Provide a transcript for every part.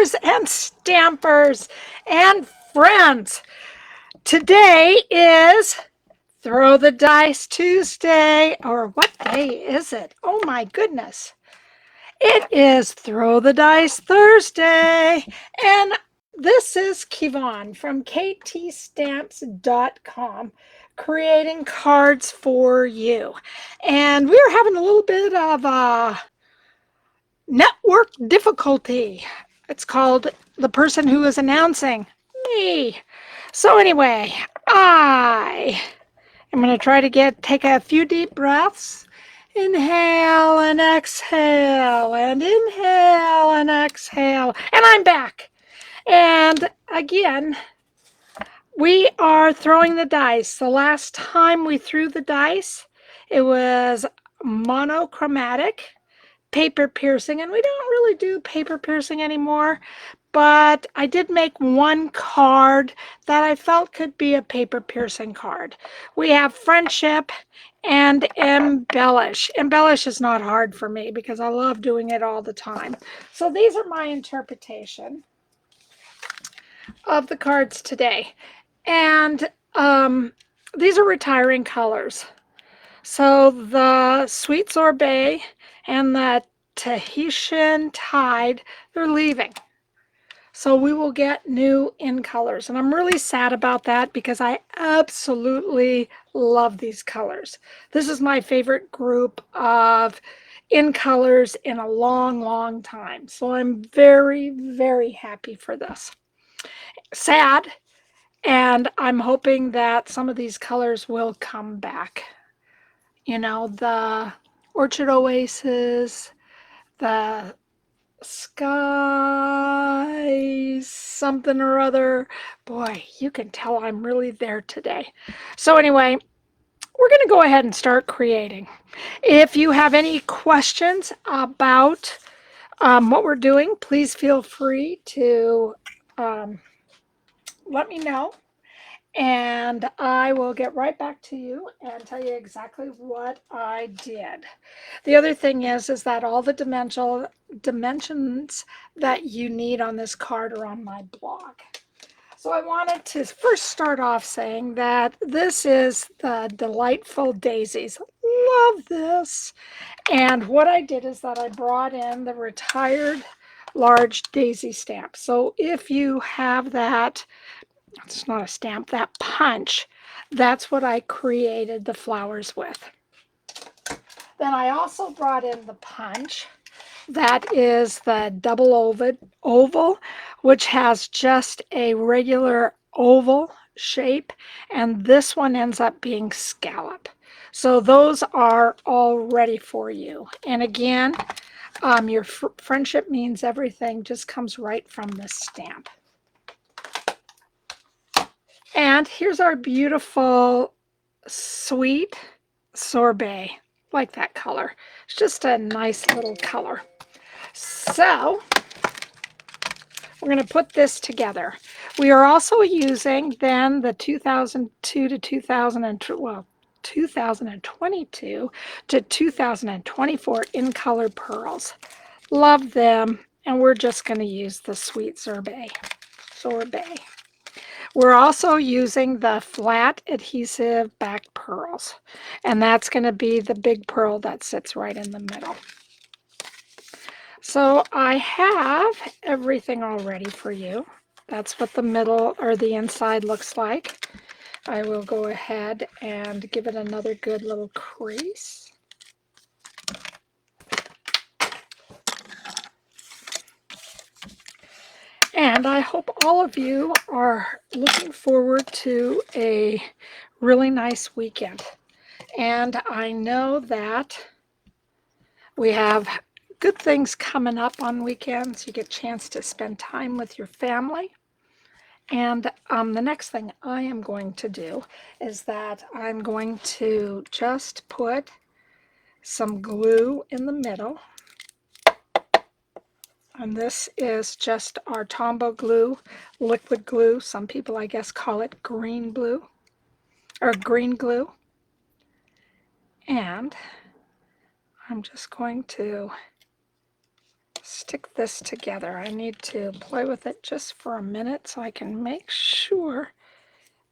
stampers and stampers and friends. Today is Throw the Dice Tuesday, or what day is it? Oh my goodness. It is Throw the Dice Thursday, and this is Kevon from ktstamps.com creating cards for you. And we're having a little bit of network difficulty. It's called the person who is announcing me. So anyway, I am going to try to take a few deep breaths. Inhale and exhale, and inhale and exhale. And I'm back. And again, we are throwing the dice. The last time we threw the dice, it was monochromatic paper piercing, and we don't really do paper piercing anymore, but I did make one card that I felt could be a paper piercing card. We have friendship and embellish. Embellish is not hard for me because I love doing it all the time. So these are my interpretation of the cards today. And these are retiring colors. So the Sweet Sorbet and the Tahitian Tide, they're leaving. So we will get new in colors. And I'm really sad about that because I absolutely love these colors. This is my favorite group of in colors in a long, long time. So I'm very, very happy for this. Sad. And I'm hoping that some of these colors will come back. You know, the Orchard Oasis, the Skies, something or other. Boy, you can tell I'm really there today. So anyway, we're going to go ahead and start creating. If you have any questions about what we're doing, please feel free to let me know. And I will get right back to you and tell you exactly what I did. The other thing is that all the dimensions that you need on this card are on my blog. So I wanted to first start off saying that this is the Delightful Daisies. Love this. And what I did is that I brought in the retired large daisy stamp. So if you have that, it's not a stamp, that punch, that's what I created the flowers with. Then I also brought in the punch. That is the double oval, which has just a regular oval shape, and this one ends up being scallop. So those are all ready for you. And again, your friendship means everything just comes right from this stamp. And here's our beautiful Sweet Sorbet. Like that color. It's just a nice little color. So we're going to put this together. We are also using then the 2002 to 2022 to 2024 in color pearls. Love them. And we're just going to use the Sweet Sorbet. We're also using the flat adhesive-backed pearls, and that's going to be the big pearl that sits right in the middle. So I have everything all ready for you. That's what the middle or the inside looks like. I will go ahead and give it another good little crease. And I hope all of you are looking forward to a really nice weekend. And I know that we have good things coming up on weekends. You get a chance to spend time with your family. And the next thing I am going to do is that I'm going to just put some glue in the middle. And this is just our Tombow glue, liquid glue. Some people, I guess, call it green glue. And I'm just going to stick this together. I need to play with it just for a minute so I can make sure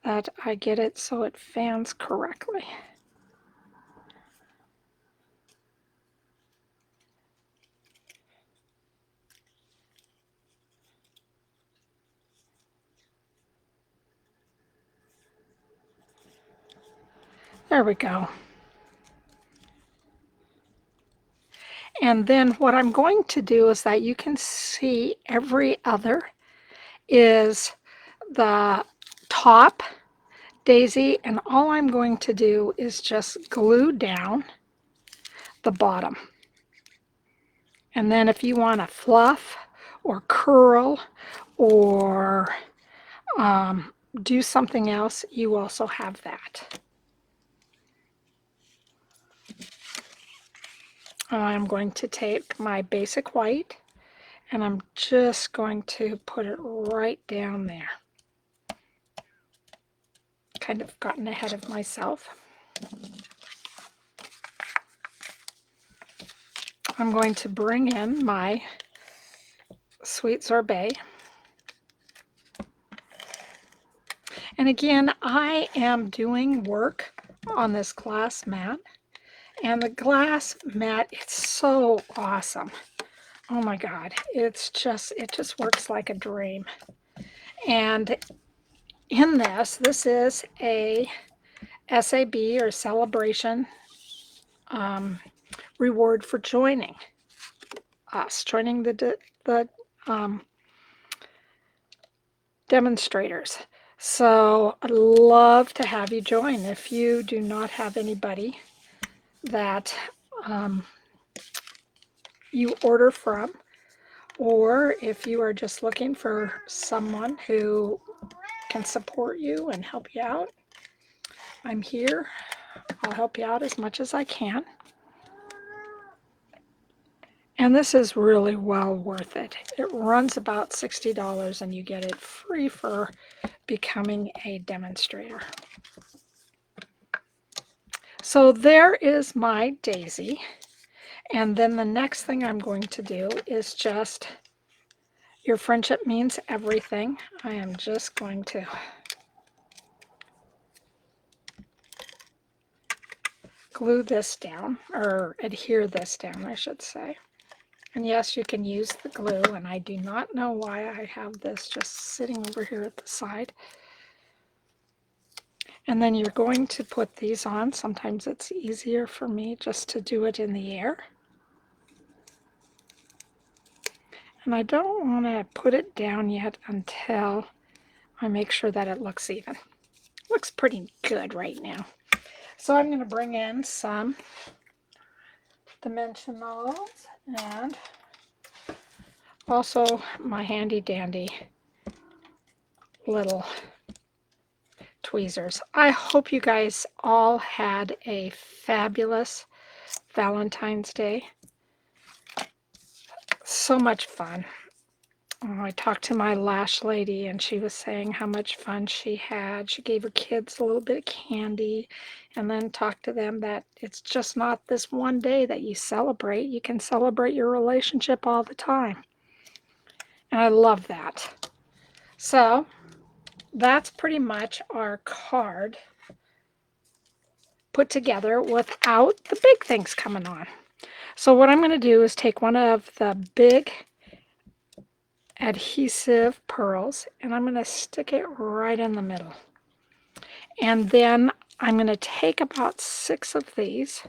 that I get it so it fans correctly. There we go. And then what I'm going to do is that you can see every other is the top daisy, and all I'm going to do is just glue down the bottom. And then if you want to fluff or curl or do something else, you also have that. I'm going to take my basic white and I'm just going to put it right down there. Kind of gotten ahead of myself. I'm going to bring in my sweet sorbet. And again, I am doing work on this glass mat. And the glass mat, it's so awesome. Oh my God, it just works like a dream. And in this is a SAB or celebration reward for joining us, joining the demonstrators. So I'd love to have you join. If you do not have anybody that you order from, or if you are just looking for someone who can support you and help you out, I'm here. I'll help you out as much as I can. And this is really well worth it. It runs about $60 and you get it free for becoming a demonstrator. So there is my daisy. And then the next thing I'm going to do is just, your friendship means everything. I am just going to glue this down, or adhere this down, I should say. And yes, you can use the glue, and I do not know why I have this just sitting over here at the side. And then you're going to put these on. Sometimes it's easier for me just to do it in the air. And I don't want to put it down yet until I make sure that it looks even. Looks pretty good right now. So I'm going to bring in some dimensionals and also my handy dandy little tweezers. I hope you guys all had a fabulous Valentine's Day. So much fun. I talked to my lash lady and she was saying how much fun she had. She gave her kids a little bit of candy and then talked to them that it's just not this one day that you celebrate. You can celebrate your relationship all the time. And I love that. So that's pretty much our card put together without the big things coming on. So what I'm going to do is take one of the big adhesive pearls and I'm going to stick it right in the middle. And then I'm going to take about 6 of these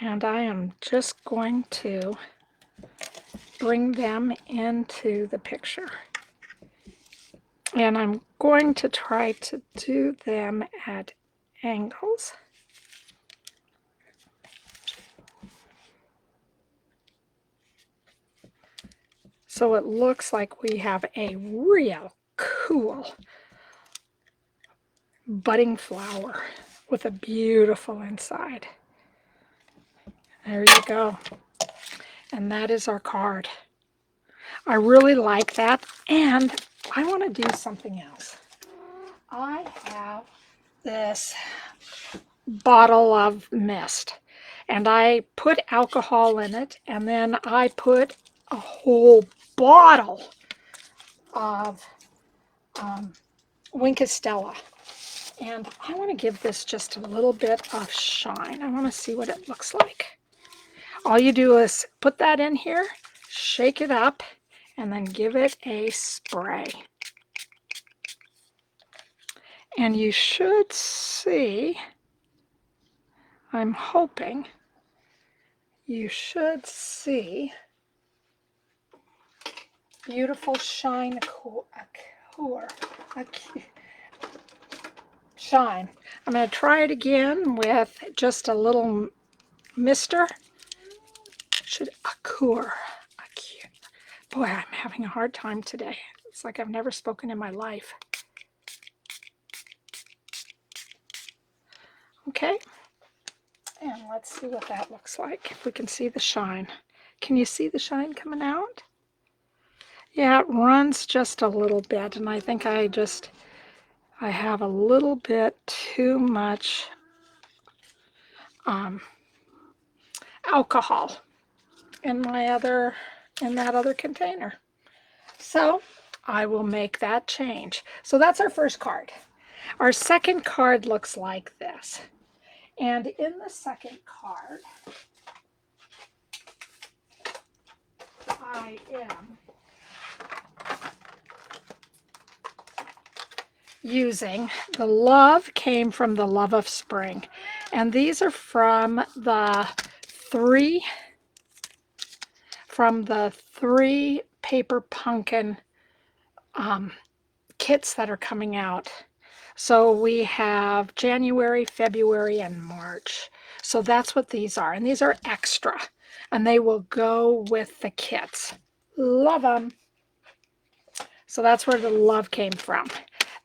and I am just going to bring them into the picture. And I'm going to try to do them at angles. So it looks like we have a real cool budding flower with a beautiful inside. There you go. And that is our card. I really like that. And I want to do something else. I have this bottle of mist. and I put alcohol in it, and then I put a whole bottle of Stella. And I want to give this just a little bit of shine. I want to see what it looks like. All you do is put that in here, shake it up, and then give it a spray. And you should see, I'm hoping, you should see beautiful shine, shine. I'm going to try it again with just a little mister. Boy, I'm having a hard time today. It's like I've never spoken in my life. Okay, and let's see what that looks like, if we can see the shine. Can you see the shine coming out? Yeah, it runs just a little bit, and I think I have a little bit too much alcohol in that other container. So I will make that change. So that's our first card. Our second card looks like this. And in the second card, I am using the Love Came from the Love of Spring. And these are from the three Paper Pumpkin kits that are coming out. So we have January, February, and March. So that's what these are. And these are extra. And they will go with the kits. Love them. So that's where the love came from.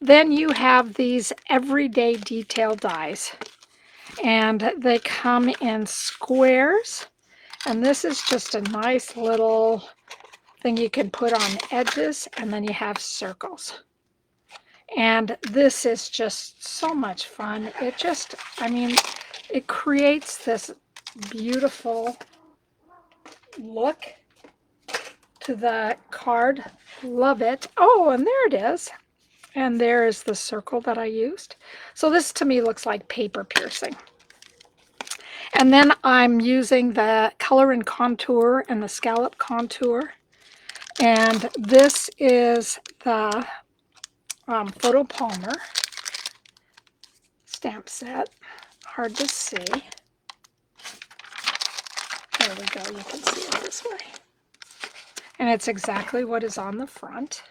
Then you have these everyday detail dies. And they come in squares. And this is just a nice little thing you can put on edges. And then you have circles. And this is just so much fun. It creates this beautiful look to the card. Love it. Oh, and there it is. And there is the circle that I used. So this to me looks like paper piercing. And then I'm using the Color and Contour and the Scallop Contour. And this is the Photo Palmer stamp set. Hard to see. There we go. You can see it this way. And it's exactly what is on the front.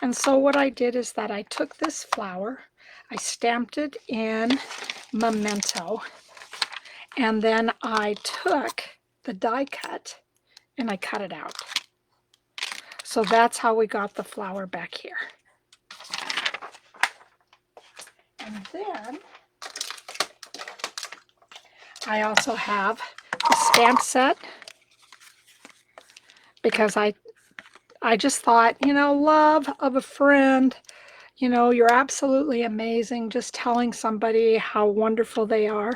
And so what I did is that I took this flower, I stamped it in Memento, and then I took the die cut and I cut it out. So that's how we got the flower back here. And then I also have a stamp set because I just thought, love of a friend, you're absolutely amazing. Just telling somebody how wonderful they are.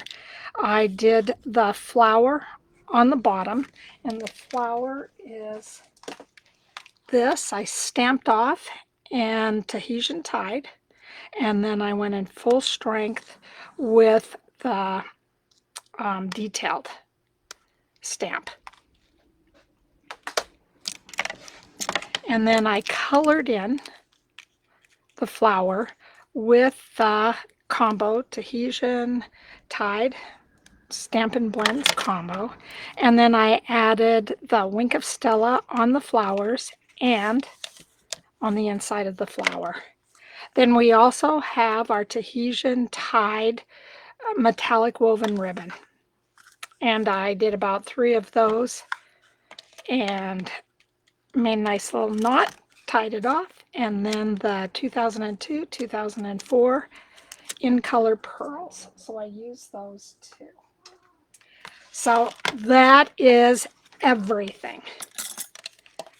I did the flower on the bottom, and the flower is this. I stamped off in Tahitian Tide, and then I went in full strength with the detailed stamp. And then I colored in the flower with the combo Tahitian Tide Stampin' Blends combo. And then I added the Wink of Stella on the flowers and on the inside of the flower. Then we also have our Tahitian Tide metallic woven ribbon. And I did about 3 of those and made a nice little knot, tied it off, and then the 2002, 2004 in color pearls. So I use those too. So that is everything.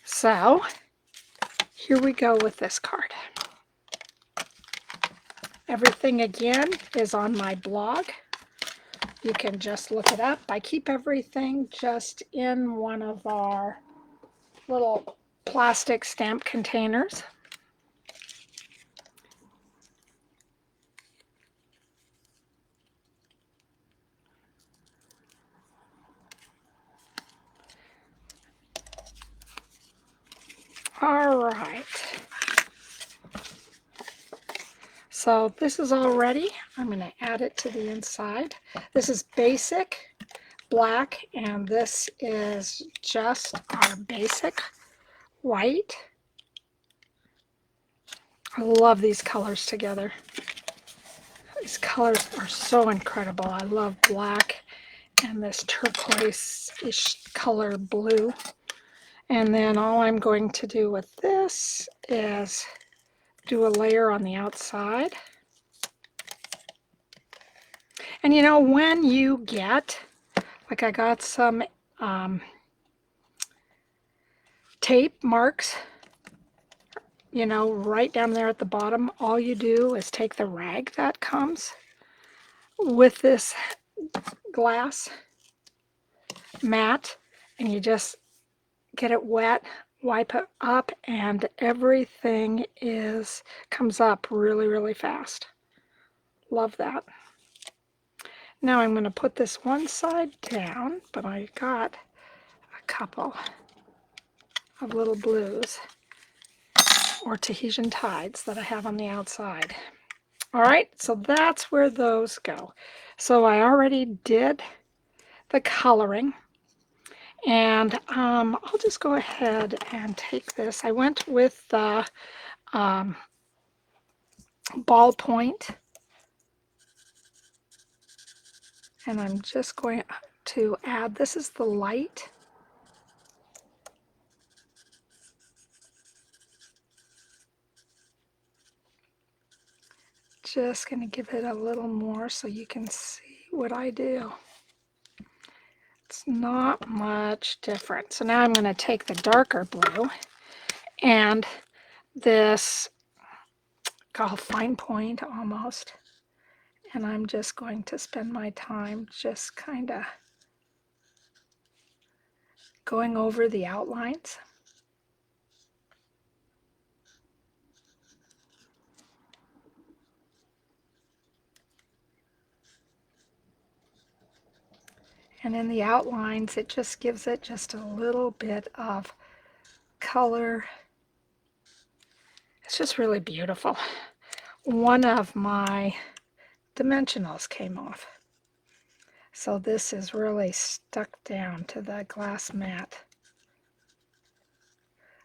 So here we go with this card. Everything again is on my blog. you can just look it up. I keep everything just in one of our little plastic stamp containers. All right. So this is all ready. I'm going to add it to the inside. This is basic black, and this is just our basic white. I love these colors together. These colors are so incredible. I love black and this turquoise-ish color blue. And then all I'm going to do with this is do a layer on the outside. And you know, when you get, like I got some tape marks, you know, right down there at the bottom, all you do is take the rag that comes with this glass mat and you just get it wet, wipe it up, and everything comes up really, really fast. Love that. Now I'm going to put this one side down, but I got a couple of little blues or Tahitian Tides that I have on the outside. All right, so that's where those go. So I already did the coloring, and I'll just go ahead and take this. I went with the ballpoint, and I'm just going to add, this is the light. Just going to give it a little more so you can see what I do. It's not much different. So now I'm going to take the darker blue and this, called fine point almost, and I'm just going to spend my time just kind of going over the outlines. And in the outlines, it just gives it just a little bit of color. It's just really beautiful. One of my dimensionals came off. So this is really stuck down to the glass mat.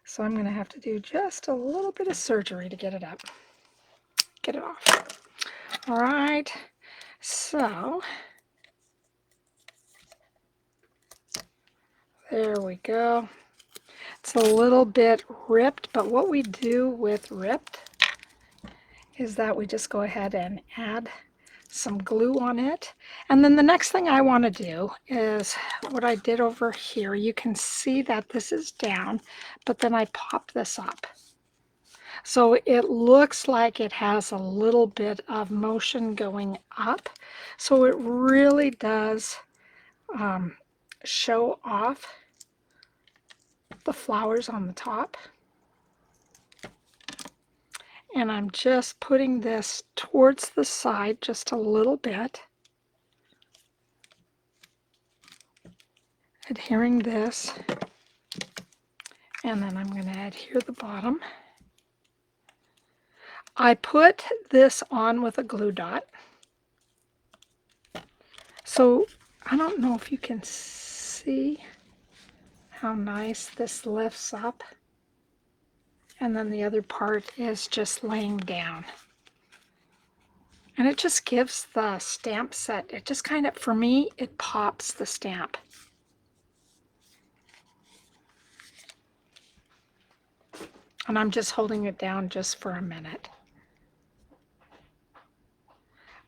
So I'm going to have to do just a little bit of surgery to get it up. Get it off. All right. So there we go. It's a little bit ripped, but what we do with ripped is that we just go ahead and add some glue on it. And then the next thing I want to do is what I did over here. You can see that this is down, but then I pop this up. So it looks like it has a little bit of motion going up. So it really does show off the flowers on the top. And I'm just putting this towards the side just a little bit. Adhering this. And then I'm going to adhere the bottom. I put this on with a glue dot. So I don't know if you can see how nice this lifts up. And then the other part is just laying down. And it just gives the stamp set, it just kind of, for me, it pops the stamp. And I'm just holding it down just for a minute.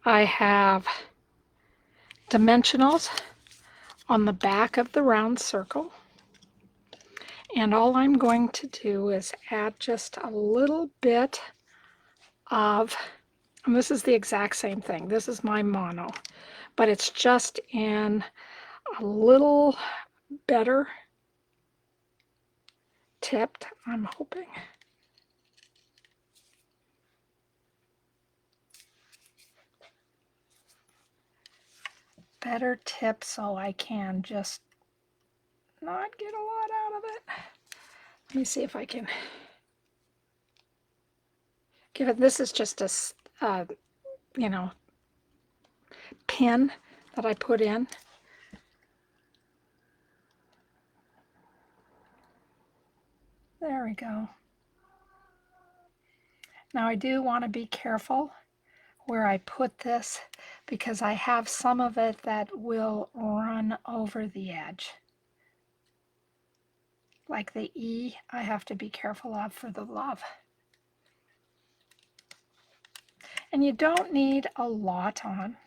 I have dimensionals on the back of the round circle. And all I'm going to do is add just a little bit of, and this is the exact same thing. This is my mono. but it's just in a little better tipped, I'm hoping. Better tip so I can just not get a lot out of it. Let me see if I can give it, this is just a, you know, pin that I put in. There we go. Now I do want to be careful where I put this because I have some of it that will run over the edge. Like the E, I have to be careful of for the love. And you don't need a lot on.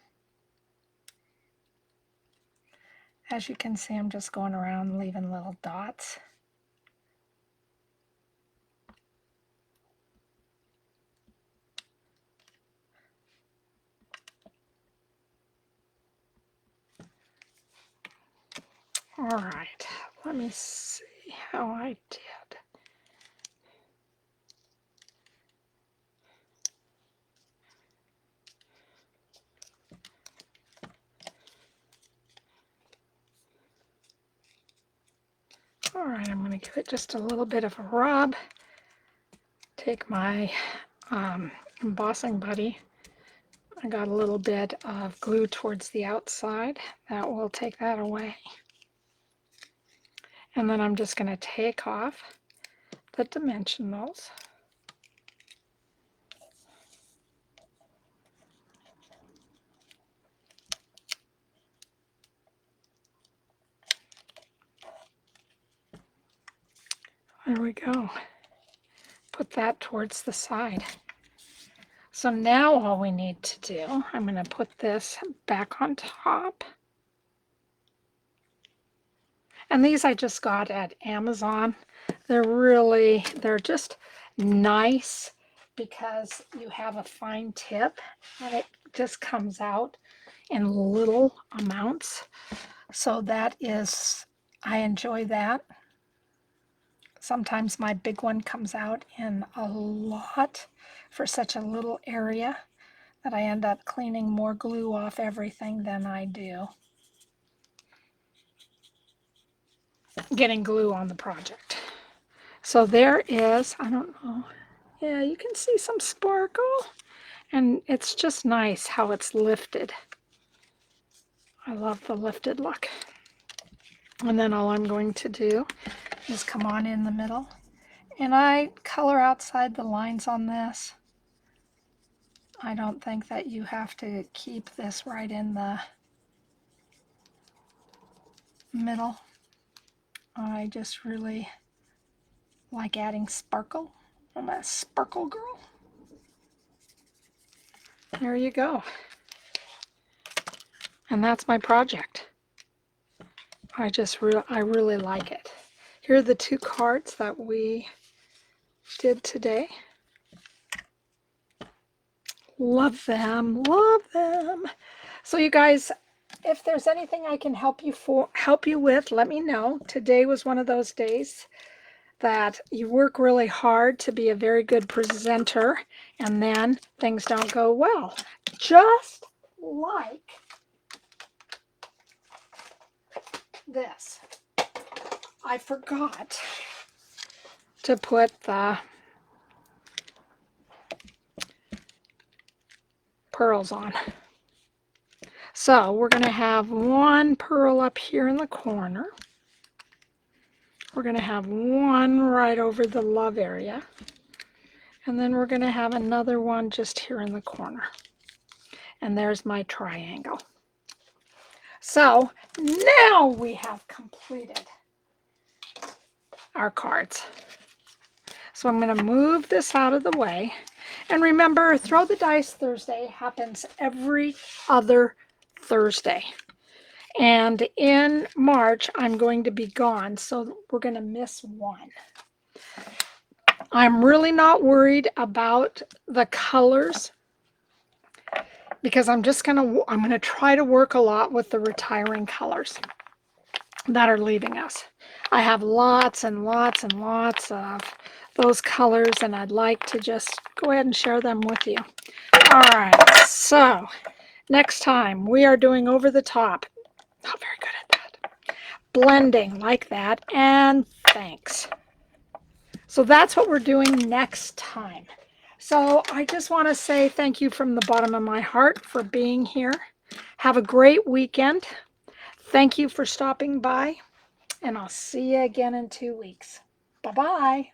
As you can see, I'm just going around leaving little dots. All right, let me see how I did. All right, I'm going to give it just a little bit of a rub. Take my embossing buddy. I got a little bit of glue towards the outside. That will take that away. And then I'm just going to take off the dimensionals. There we go. Put that towards the side. So now all we need to do, I'm going to put this back on top. And these I just got at Amazon. They're just nice because you have a fine tip and it just comes out in little amounts. So that is, I enjoy that. Sometimes my big one comes out in a lot for such a little area that I end up cleaning more glue off everything than I do getting glue on the project. So there is, I don't know, yeah, you can see some sparkle, and it's just nice how it's lifted. I love the lifted look. And then all I'm going to do is come on in the middle, and I color outside the lines on this. I don't think that you have to keep this right in the middle. I just really like adding sparkle. I'm a sparkle girl. There you go. And that's my project. I really like it. Here are the two cards that we did today. Love them, love them. So you guys, if there's anything I can help you with, let me know. Today was one of those days that you work really hard to be a very good presenter and then things don't go well. Just like this. I forgot to put the pearls on. So we're going to have one pearl up here in the corner. We're going to have one right over the love area. And then we're going to have another one just here in the corner. And there's my triangle. So now we have completed our cards. So I'm going to move this out of the way. And remember, Throw the Dice Thursday happens every other Thursday. And in March, I'm going to be gone, so we're going to miss one. I'm really not worried about the colors because I'm gonna try to work a lot with the retiring colors that are leaving us. I have lots and lots and lots of those colors, and I'd like to just go ahead and share them with you. All right, so next time we are doing over the top. Not very good at that. Blending like that, and thanks. So that's what we're doing next time. So I just want to say thank you from the bottom of my heart for being here. Have a great weekend. Thank you for stopping by, and I'll see you again in 2 weeks. Bye-bye.